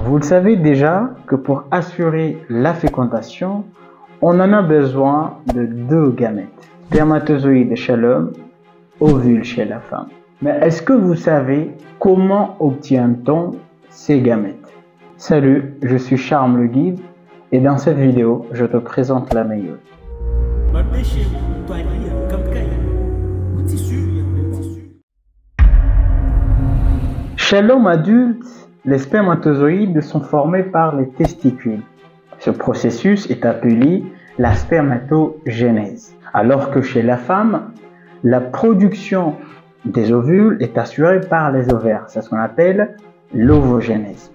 Vous le savez déjà que pour assurer la fécondation, on en a besoin de deux gamètes, spermatozoïdes chez l'homme, ovules chez la femme. Mais est-ce que vous savez comment obtient-on ces gamètes? Salut, je suis Charles le guide et dans cette vidéo, je te présente la méiose. Chez l'homme adulte, les spermatozoïdes sont formés par les testicules. Ce processus est appelé la spermatogénèse. Alors que chez la femme, la production des ovules est assurée par les ovaires. C'est ce qu'on appelle l'ovogénèse.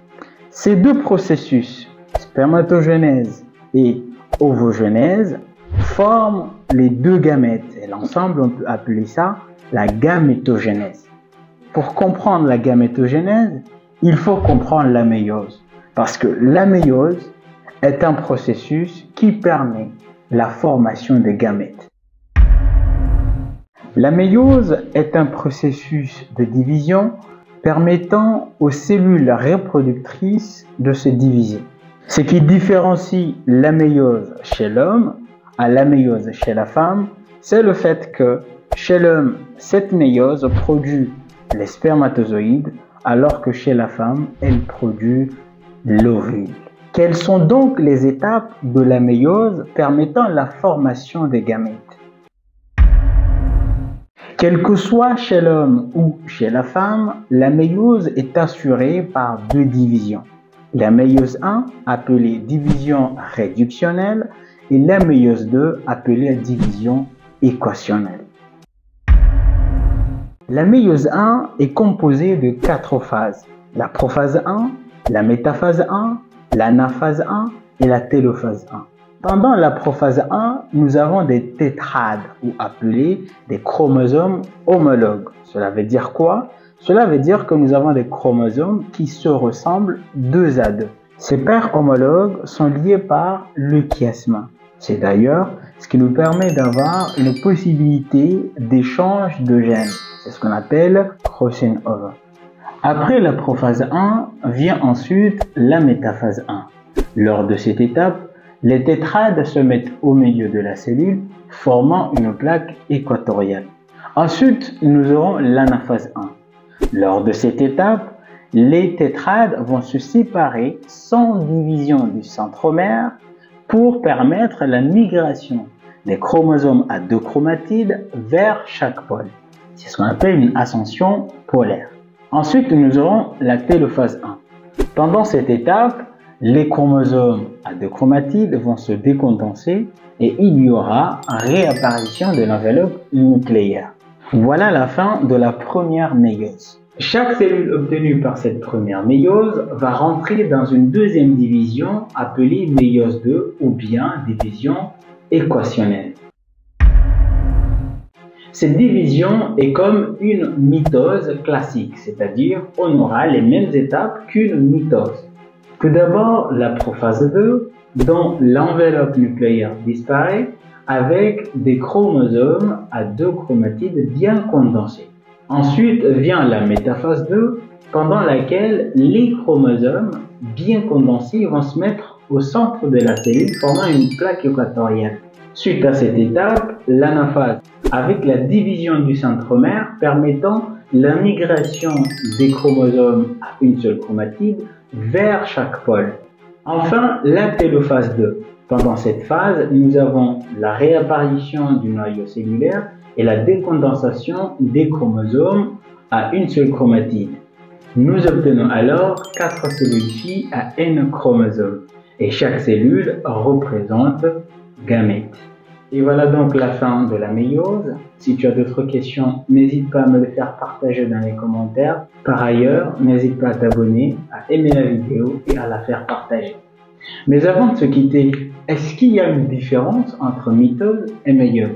Ces deux processus, spermatogénèse et ovogénèse, forment les deux gamètes. Et l'ensemble, on peut appeler ça la gamétogénèse. Pour comprendre la gamétogénèse, il faut comprendre la méiose. Parce que la méiose est un processus qui permet la formation des gamètes. La méiose est un processus de division permettant aux cellules reproductrices de se diviser. Ce qui différencie la méiose chez l'homme à la méiose chez la femme, c'est le fait que chez l'homme, cette méiose produit les spermatozoïdes, alors que chez la femme, elle produit l'ovule. Quelles sont donc les étapes de la méiose permettant la formation des gamètes? Quel que soit chez l'homme ou chez la femme, la méiose est assurée par deux divisions. La méiose 1, appelée division réductionnelle, et la méiose 2, appelée division équationnelle. La méiose 1 est composée de 4 phases. La prophase 1, la métaphase 1, l'anaphase 1 et la télophase 1. Pendant la prophase 1, nous avons des tétrades, ou appelés des chromosomes homologues. Cela veut dire quoi? Cela veut dire que nous avons des chromosomes qui se ressemblent deux à deux. Ces paires homologues sont liées par le chiasma. C'est d'ailleurs ce qui nous permet d'avoir une possibilité d'échange de gènes. C'est ce qu'on appelle crossing over. Après la prophase 1, vient ensuite la métaphase 1. Lors de cette étape, les tétrades se mettent au milieu de la cellule, formant une plaque équatoriale. Ensuite, nous aurons l'anaphase 1. Lors de cette étape, les tétrades vont se séparer sans division du centromère pour permettre la migration des chromosomes à deux chromatides vers chaque pôle. C'est ce qu'on appelle une ascension polaire. Ensuite, nous aurons la télophase 1. Pendant cette étape, les chromosomes à deux chromatides vont se décondenser et il y aura réapparition de l'enveloppe nucléaire. Voilà la fin de la première méiose. Chaque cellule obtenue par cette première méiose va rentrer dans une deuxième division appelée méiose 2 ou bien division équationnelle. Cette division est comme une mitose classique, c'est-à-dire on aura les mêmes étapes qu'une mitose. Tout d'abord, la prophase 2, dont l'enveloppe nucléaire disparaît avec des chromosomes à deux chromatides bien condensés. Ensuite vient la métaphase 2, pendant laquelle les chromosomes bien condensés vont se mettre au centre de la cellule, formant une plaque équatoriale. Suite à cette étape, l'anaphase, avec la division du centromère permettant la migration des chromosomes à une seule chromatide vers chaque pôle. Enfin, la télophase 2. Pendant cette phase, nous avons la réapparition du noyau cellulaire et la décondensation des chromosomes à une seule chromatide. Nous obtenons alors 4 cellules filles à N chromosomes et chaque cellule représente gamètes. Et voilà donc la fin de la méiose. Si tu as d'autres questions, n'hésite pas à me les faire partager dans les commentaires. Par ailleurs, n'hésite pas à t'abonner, à aimer la vidéo et à la faire partager. Mais avant de se quitter, est-ce qu'il y a une différence entre mitose et méiose?